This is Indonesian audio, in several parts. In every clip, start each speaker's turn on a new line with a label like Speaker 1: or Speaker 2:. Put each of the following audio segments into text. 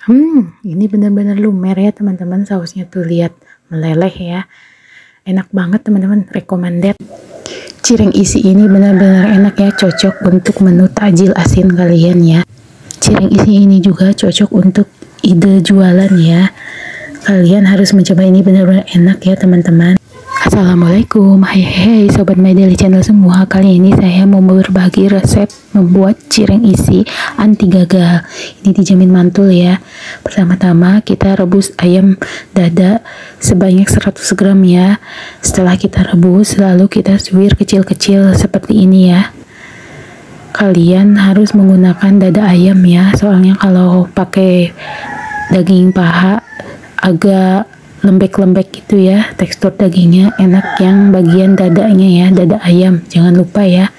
Speaker 1: Ini benar-benar lumer ya teman-teman, sausnya tuh lihat meleleh ya. Enak banget teman-teman, recommended. Cireng isi ini benar-benar enak ya, cocok untuk menu takjil asin kalian ya. Cireng isi ini juga cocok untuk ide jualan ya. Kalian harus mencoba, ini benar-benar enak ya teman-teman. Assalamualaikum, hai sobat My Daily Channel semua. Kali ini saya mau berbagi resep membuat cireng isi anti gagal. Ini dijamin mantul ya. Pertama-tama kita rebus ayam dada sebanyak 100 gram ya. Setelah kita rebus, lalu kita suwir kecil-kecil seperti ini ya. Kalian harus menggunakan dada ayam ya, soalnya kalau pakai daging paha agak lembek-lembek gitu ya tekstur dagingnya. Enak yang bagian dadanya ya, dada ayam. Jangan lupa ya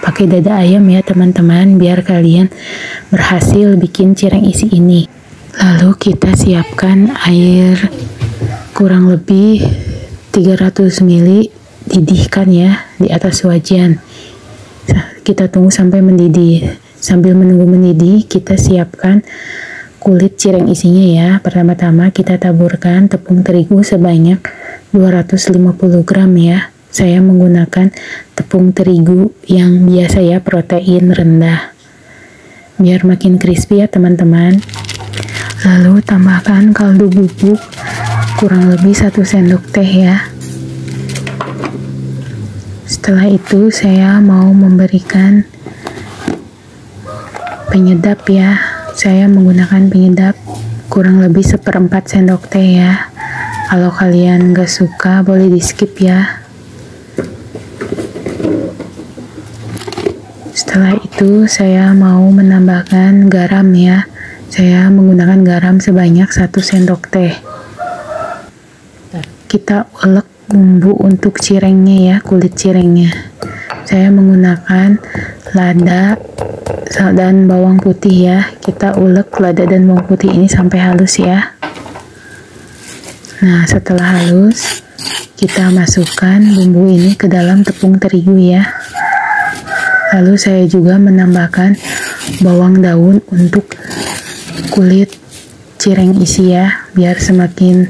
Speaker 1: pakai dada ayam ya teman-teman, biar kalian berhasil bikin cireng isi ini. Lalu kita siapkan air kurang lebih 300 ml, didihkan ya di atas wajan. Kita tunggu sampai mendidih. Sambil menunggu mendidih, kita siapkan kulit cireng isinya ya. Pertama-tama kita taburkan tepung terigu sebanyak 250 gram ya. Saya menggunakan tepung terigu yang biasa ya, protein rendah, biar makin crispy ya teman-teman. Lalu tambahkan kaldu bubuk kurang lebih 1 sendok teh ya. Setelah itu saya mau memberikan penyedap ya. Saya menggunakan penyedap kurang lebih 1/4 sendok teh ya. Kalau kalian gak suka boleh di skip ya. Setelah itu saya mau menambahkan garam ya. Saya menggunakan garam sebanyak 1 sendok teh. Kita ulek bumbu untuk cirengnya ya, kulit cirengnya. Saya menggunakan lada dan bawang putih ya. Kita ulek lada dan bawang putih ini sampai halus ya. Nah, setelah halus, kita masukkan bumbu ini ke dalam tepung terigu ya. Lalu saya juga menambahkan bawang daun untuk kulit cireng isi ya, biar semakin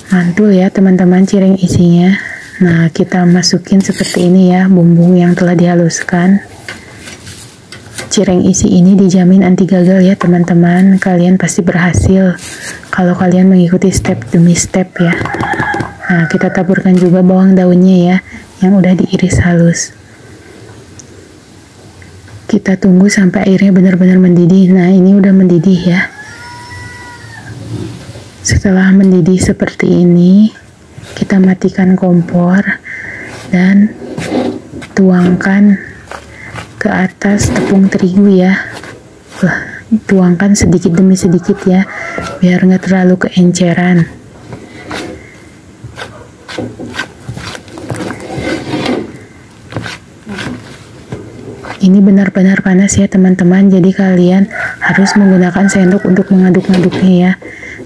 Speaker 1: mantul ya teman-teman cireng isinya. Nah, kita masukin seperti ini ya bumbu yang telah dihaluskan. Cireng isi ini dijamin anti gagal ya teman-teman. Kalian pasti berhasil kalau kalian mengikuti step demi step ya. Nah, kita taburkan juga bawang daunnya ya, yang udah diiris halus. Kita tunggu sampai airnya benar-benar mendidih. Nah, ini udah mendidih ya. Setelah mendidih seperti ini, kita matikan kompor dan tuangkan ke atas tepung terigu ya. Tuangkan sedikit demi sedikit ya, biar nggak terlalu keenceran. Ini benar-benar panas ya teman-teman, jadi kalian harus menggunakan sendok untuk mengaduk-ngaduknya ya.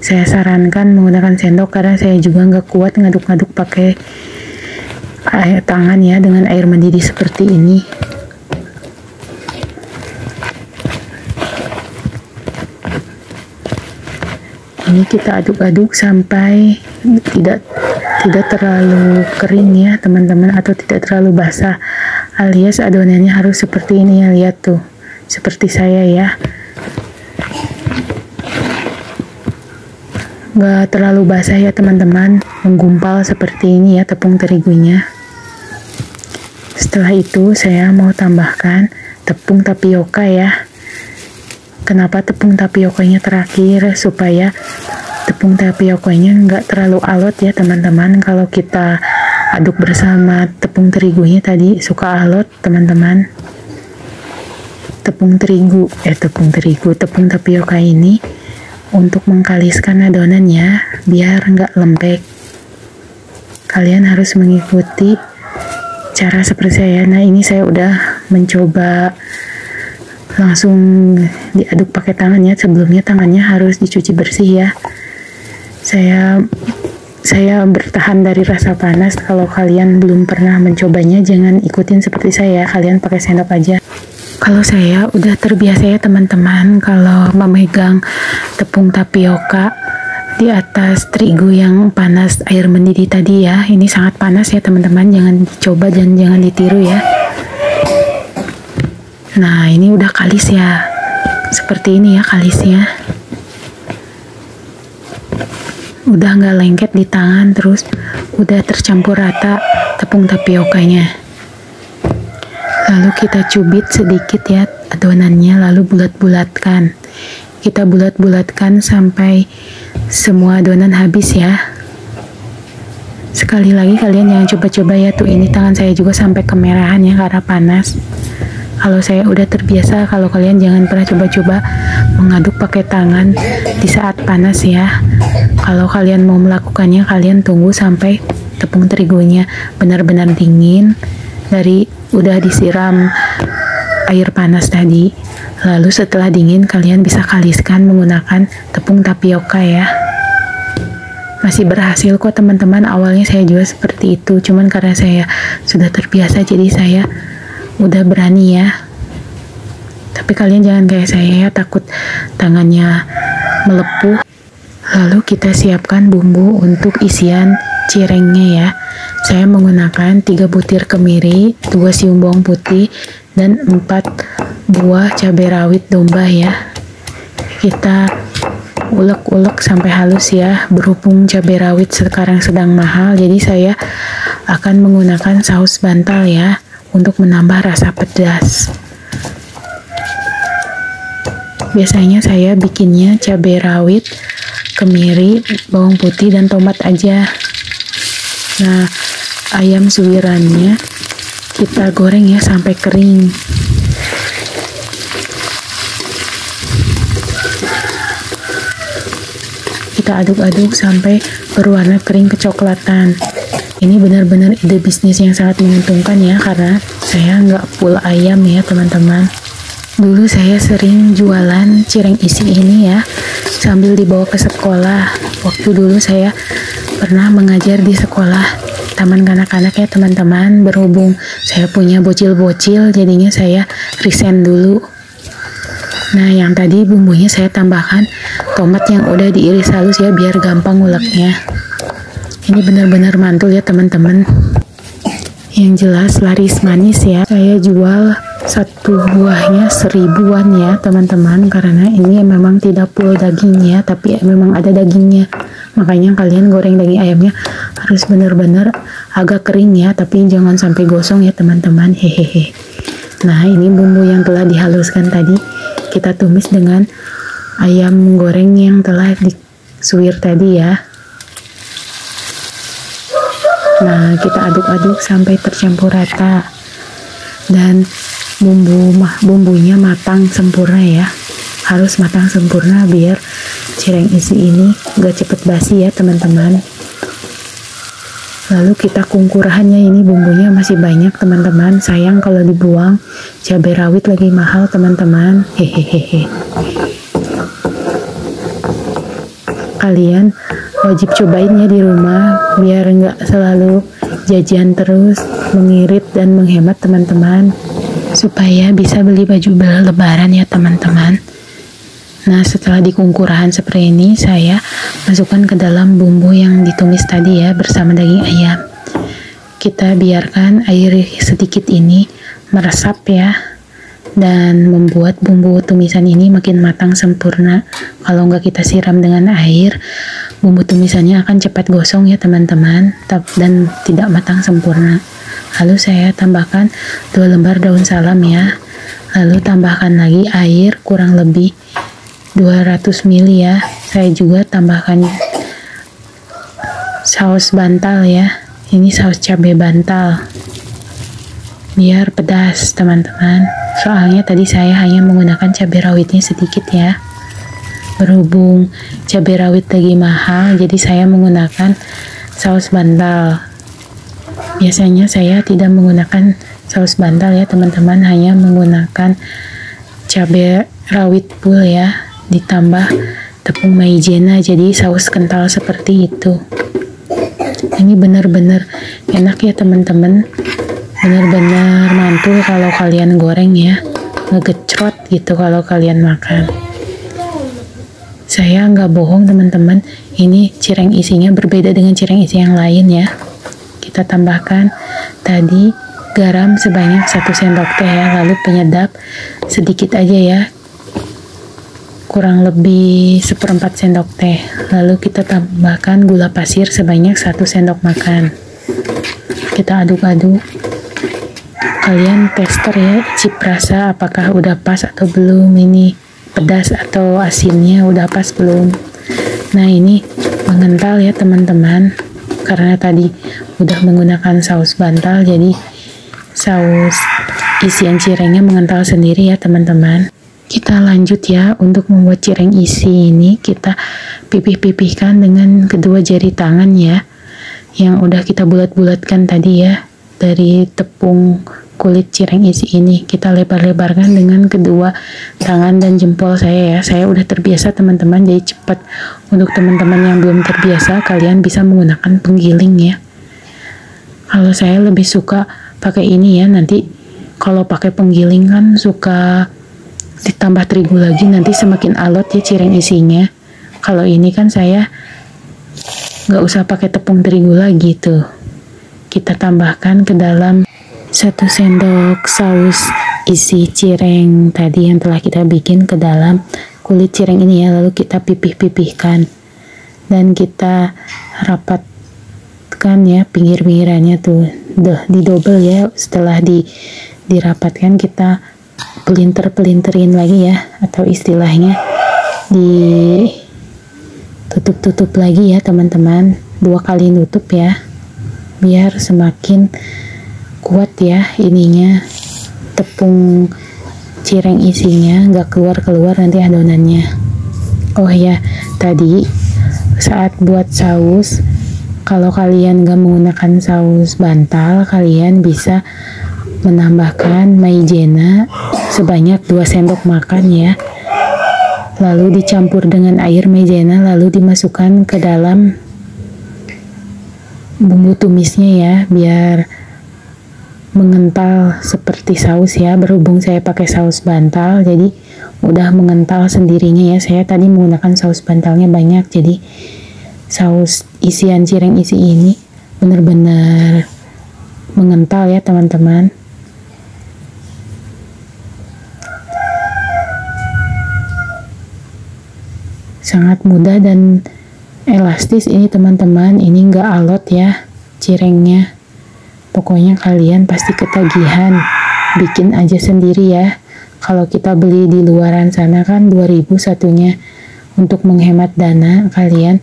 Speaker 1: Saya sarankan menggunakan sendok karena saya juga nggak kuat ngaduk-ngaduk pakai air tangan ya dengan air mendidih seperti ini. Ini kita aduk-aduk sampai tidak terlalu kering ya teman-teman, atau tidak terlalu basah, alias adonannya harus seperti ini ya. Lihat tuh, seperti saya ya, nggak terlalu basah ya teman-teman, menggumpal seperti ini ya tepung terigunya. Setelah itu saya mau tambahkan tepung tapioka ya. Kenapa tepung tapiokanya terakhir? Supaya tepung tapiokanya nggak terlalu alot ya teman-teman. Kalau kita aduk bersama tepung terigunya tadi suka alot teman-teman. Tepung tapioka ini untuk mengkaliskan adonan ya, biar nggak lembek. Kalian harus mengikuti cara seperti saya. Nah, ini saya udah mencoba langsung diaduk pakai tangan ya. Sebelumnya tangannya harus dicuci bersih ya. Saya bertahan dari rasa panas. Kalau kalian belum pernah mencobanya, jangan ikutin seperti saya, kalian pakai sendok aja. Kalau saya udah terbiasa ya teman-teman, kalau memegang tepung tapioka di atas terigu yang panas air mendidih tadi ya. Ini sangat panas ya teman-teman, jangan dicoba dan jangan ditiru ya. Nah ini udah kalis ya, seperti ini ya kalisnya. Udah nggak lengket di tangan, terus udah tercampur rata tepung tapiokanya. Lalu kita cubit sedikit ya adonannya, lalu bulat-bulatkan. Kita bulat-bulatkan sampai semua adonan habis ya. Sekali lagi kalian jangan coba-coba ya, tuh ini tangan saya juga sampai kemerahan ya karena panas. Kalau saya udah terbiasa, kalau kalian jangan pernah coba-coba mengaduk pakai tangan di saat panas ya. Kalau kalian mau melakukannya, kalian tunggu sampai tepung terigunya benar-benar dingin dari udah disiram air panas tadi. Lalu setelah dingin kalian bisa kaliskan menggunakan tepung tapioka ya. Masih berhasil kok teman-teman. Awalnya saya juga seperti itu, cuman karena saya sudah terbiasa jadi saya udah berani ya. Tapi kalian jangan kayak saya ya, takut tangannya melepuh. Lalu kita siapkan bumbu untuk isian cirengnya ya. Saya menggunakan 3 butir kemiri, 2 siung bawang putih, dan 4 buah cabai rawit domba ya. Kita ulek-ulek sampai halus ya. Berhubung cabai rawit sekarang sedang mahal, jadi saya akan menggunakan saus bantal ya untuk menambah rasa pedas. Biasanya saya bikinnya cabai rawit, kemiri, bawang putih, dan tomat aja. Nah, ayam suwirannya kita goreng ya sampai kering. Kita aduk-aduk sampai berwarna kering kecoklatan. Ini benar-benar ide bisnis yang sangat menguntungkan ya, karena saya nggak full ayam ya teman-teman. Dulu saya sering jualan cireng isi ini ya, sambil dibawa ke sekolah. Waktu dulu saya pernah mengajar di sekolah taman kanak-kanak ya teman-teman. Berhubung saya punya bocil-bocil, jadinya saya resign dulu. Nah yang tadi bumbunya saya tambahkan tomat yang udah diiris halus ya, biar gampang nguleknya. Ini benar-benar mantul ya teman-teman. Yang jelas laris manis ya. Saya jual satu buahnya 1000-an ya teman-teman, karena ini memang tidak full dagingnya, tapi memang ada dagingnya. Makanya kalian goreng daging ayamnya harus benar-benar agak kering ya, tapi jangan sampai gosong ya teman-teman. Hehehe. Nah ini bumbu yang telah dihaluskan tadi kita tumis dengan ayam goreng yang telah disuir tadi ya. Nah kita aduk-aduk sampai tercampur rata dan bumbunya matang sempurna ya. Harus matang sempurna biar cireng isi ini gak cepet basi ya teman-teman. Lalu kita kungkurahannya, ini bumbunya masih banyak teman-teman. Sayang kalau dibuang, cabai rawit lagi mahal teman-teman. Hehehe. Kalian wajib cobain ya di rumah, biar nggak selalu jajan terus, mengirit dan menghemat teman-teman, supaya bisa beli baju lebaran ya teman-teman. Nah setelah dikungkurahan seperti ini, saya masukkan ke dalam bumbu yang ditumis tadi ya bersama daging ayam. Kita biarkan air sedikit ini meresap ya, dan membuat bumbu tumisan ini makin matang sempurna. Kalau nggak kita siram dengan air, bumbu tumisannya akan cepat gosong ya teman-teman, dan tidak matang sempurna. Lalu saya tambahkan 2 lembar daun salam ya. Lalu tambahkan lagi air kurang lebih 200 ml ya. Saya juga tambahkan saus bantal ya. Ini saus cabai bantal biar pedas teman-teman. Soalnya tadi saya hanya menggunakan cabai rawitnya sedikit ya. Berhubung cabai rawit lagi mahal, jadi saya menggunakan saus bantal. Biasanya saya tidak menggunakan saus bantal ya teman-teman, hanya menggunakan cabai rawit full ya, ditambah tepung maizena, jadi saus kental seperti itu. Ini benar-benar enak ya teman-teman, benar-benar mantul kalau kalian goreng ya, ngegecrot gitu kalau kalian makan. Saya nggak bohong teman-teman, ini cireng isinya berbeda dengan cireng isi yang lain ya. Kita tambahkan tadi garam sebanyak 1 sendok teh ya, lalu penyedap sedikit aja ya, kurang lebih 1/4 sendok teh. Lalu kita tambahkan gula pasir sebanyak 1 sendok makan. Kita aduk-aduk. Kalian tester ya, icip rasa apakah udah pas atau belum, ini pedas atau asinnya udah pas belum. Nah ini mengental ya teman-teman, karena tadi udah menggunakan saus bantal, jadi saus isian cirengnya mengental sendiri ya teman-teman. Kita lanjut ya, untuk membuat cireng isi ini kita pipih-pipihkan dengan kedua jari tangan ya, yang udah kita bulat-bulatkan tadi ya, dari tepung kulit cireng isi ini kita lebar-lebarkan dengan kedua tangan dan jempol saya ya. Saya udah terbiasa teman-teman, jadi cepat. Untuk teman-teman yang belum terbiasa, kalian bisa menggunakan penggiling ya. Kalau saya lebih suka pakai ini ya, nanti kalau pakai penggiling kan suka ditambah terigu lagi, nanti semakin alot ya cireng isinya. Kalau ini kan saya nggak usah pakai tepung terigu lagi tuh. Kita tambahkan ke dalam 1 sendok saus isi cireng tadi yang telah kita bikin ke dalam kulit cireng ini ya, lalu kita pipih-pipihkan dan kita rapatkan ya pinggir-pinggirannya tuh, didobel ya. Setelah dirapatkan kita pelinterin lagi ya, atau istilahnya ditutup lagi ya teman-teman, 2 kali nutup ya, biar semakin kuat ya ininya, tepung cireng isinya nggak keluar nanti adonannya. Oh ya, tadi saat buat saus, kalau kalian nggak menggunakan saus bantal, kalian bisa menambahkan maizena sebanyak 2 sendok makan ya, lalu dicampur dengan air maizena, lalu dimasukkan ke dalam bumbu tumisnya ya, biar mengental seperti saus ya. Berhubung saya pakai saus bantal, jadi udah mengental sendirinya ya. Saya tadi menggunakan saus bantalnya banyak, jadi saus isian cireng isi ini benar-benar mengental ya teman-teman. Sangat mudah dan elastis ini teman-teman, ini nggak alot ya cirengnya. Pokoknya kalian pasti ketagihan, bikin aja sendiri ya. Kalau kita beli di luaran sana kan 2.000 satunya. Untuk menghemat dana, kalian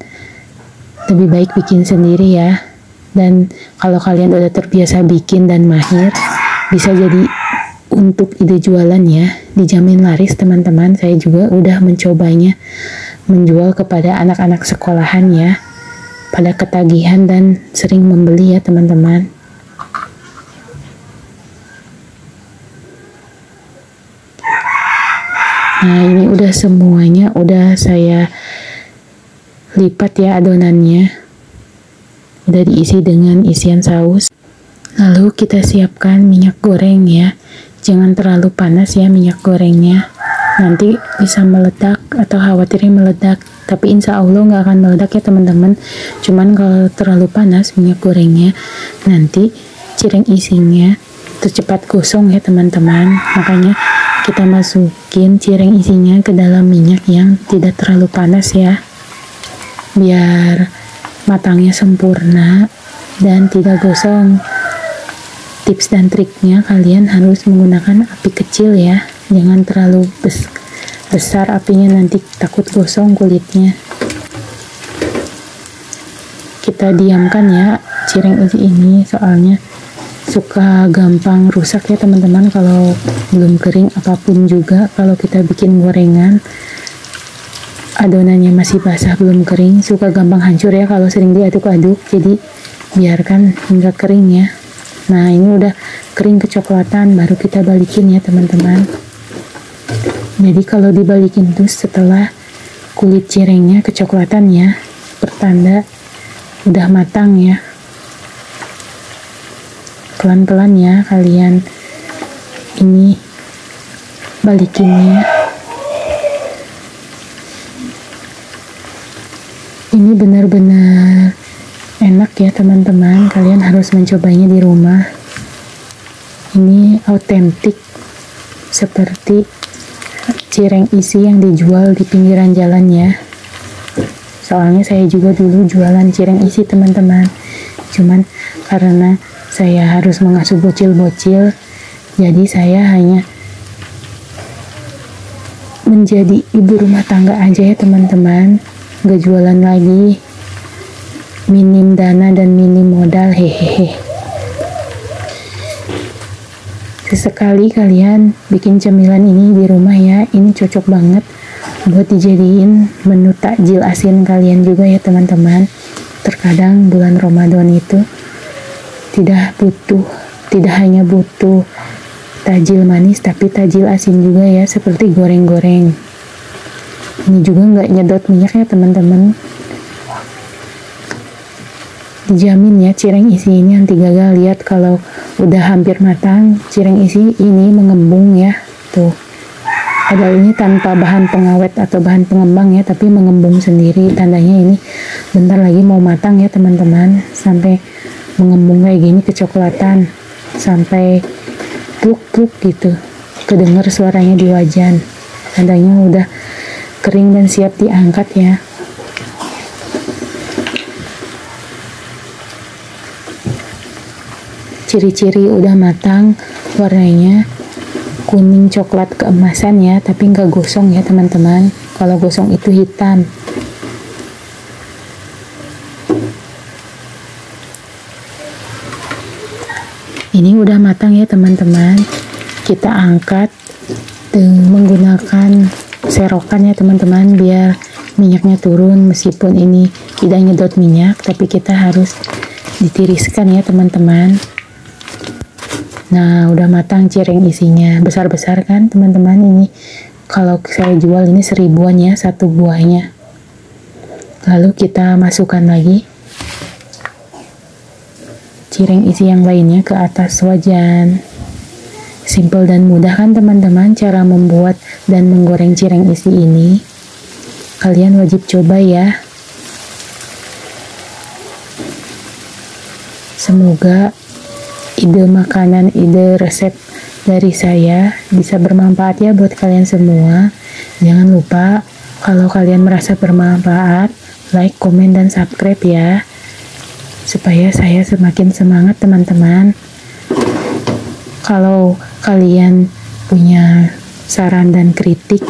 Speaker 1: lebih baik bikin sendiri ya. Dan kalau kalian udah terbiasa bikin dan mahir, bisa jadi untuk ide jualan ya, dijamin laris teman-teman. Saya juga udah mencobanya menjual kepada anak-anak sekolahan ya, pada ketagihan dan sering membeli ya teman-teman. Nah ini udah semuanya, udah saya lipat ya adonannya, udah diisi dengan isian saus. Lalu kita siapkan minyak goreng ya, jangan terlalu panas ya minyak gorengnya, nanti bisa meledak atau khawatirnya meledak, tapi insya Allah nggak akan meledak ya teman-teman. Cuman kalau terlalu panas minyak gorengnya, nanti cireng isinya tercepat gosong ya teman-teman. Makanya kita masukin cireng isinya ke dalam minyak yang tidak terlalu panas ya, biar matangnya sempurna dan tidak gosong. Tips dan triknya, kalian harus menggunakan api kecil ya, jangan terlalu besar apinya, nanti takut gosong kulitnya. Kita diamkan ya cireng isi ini, soalnya suka gampang rusak ya teman-teman kalau belum kering. Apapun juga kalau kita bikin gorengan adonannya masih basah belum kering, suka gampang hancur ya kalau sering diaduk-aduk. Jadi biarkan hingga kering ya. Nah ini udah kering kecoklatan, baru kita balikin ya teman-teman. Jadi kalau dibalikin tuh setelah kulit cirengnya kecoklatan ya, pertanda udah matang ya. Pelan-pelan ya kalian ini balikinnya. Ini benar-benar enak ya teman-teman, kalian harus mencobanya di rumah. Ini autentik seperti cireng isi yang dijual di pinggiran jalan ya. Soalnya saya juga dulu jualan cireng isi teman-teman. Cuman karena saya harus mengasuh bocil-bocil, jadi saya hanya menjadi ibu rumah tangga aja ya teman-teman. Gak jualan lagi, minim dana dan minim modal, hehehe. Sesekali kalian bikin cemilan ini di rumah ya, ini cocok banget buat dijadiin menu takjil asin kalian juga ya teman-teman. Terkadang bulan Ramadan itu tidak hanya butuh takjil manis, tapi takjil asin juga ya, seperti goreng-goreng. Ini juga nggak nyedot minyak ya teman-teman. Dijamin ya, cireng isi ini anti gagal. Lihat kalau udah hampir matang, cireng isi ini mengembung ya. Tuh, padahal ini tanpa bahan pengawet atau bahan pengembang ya, tapi mengembung sendiri. Tandanya ini bentar lagi mau matang ya teman-teman. Sampai mengembung kayak gini, kecoklatan, sampai pluk-pluk gitu, kedengar suaranya di wajan. Tandanya udah kering dan siap diangkat ya. Ciri-ciri udah matang, warnanya kuning coklat keemasan ya, tapi nggak gosong ya teman-teman. Kalau gosong itu hitam. Ini udah matang ya teman-teman. Kita angkat dengan menggunakan serokan ya teman-teman, biar minyaknya turun. Meskipun ini tidak nyedot minyak, tapi kita harus ditiriskan ya teman-teman. Nah, udah matang cireng isinya. Besar-besar kan teman-teman ini. Kalau saya jual ini 1000-an ya satu buahnya. Lalu kita masukkan lagi cireng isi yang lainnya ke atas wajan. Simple dan mudah kan teman-teman cara membuat dan menggoreng cireng isi ini. Kalian wajib coba ya. Semoga ide makanan, ide resep dari saya bisa bermanfaat ya buat kalian semua. Jangan lupa kalau kalian merasa bermanfaat, like, komen, dan subscribe ya, supaya saya semakin semangat teman-teman. Kalau kalian punya saran dan kritik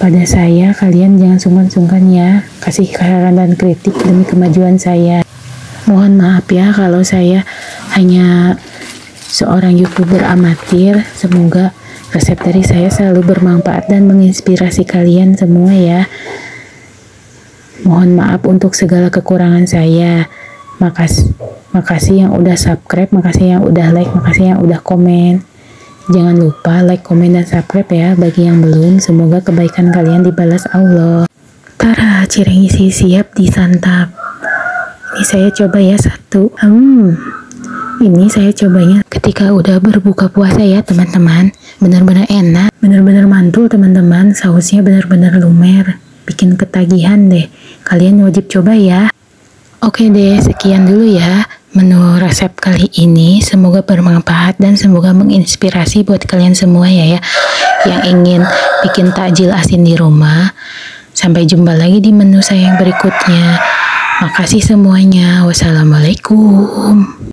Speaker 1: pada saya, kalian jangan sungkan-sungkan ya, kasih saran dan kritik demi kemajuan saya. Mohon maaf ya kalau saya hanya seorang YouTuber amatir. Semoga resep dari saya selalu bermanfaat dan menginspirasi kalian semua ya. Mohon maaf untuk segala kekurangan saya. Makasih yang udah subscribe, makasih yang udah like, makasih yang udah komen. Jangan lupa like, komen, dan subscribe ya bagi yang belum. Semoga kebaikan kalian dibalas Allah. Tara, cireng isi siap disantap. Ini saya coba ya satu. Ini saya cobanya ketika udah berbuka puasa ya teman-teman. Benar-benar enak, benar-benar mantul teman-teman. Sausnya benar-benar lumer, bikin ketagihan deh. Kalian wajib coba ya. Oke deh, sekian dulu ya menu resep kali ini. Semoga bermanfaat dan semoga menginspirasi buat kalian semua ya yang ingin bikin takjil asin di rumah. Sampai jumpa lagi di menu saya yang berikutnya. Makasih semuanya. Wassalamualaikum.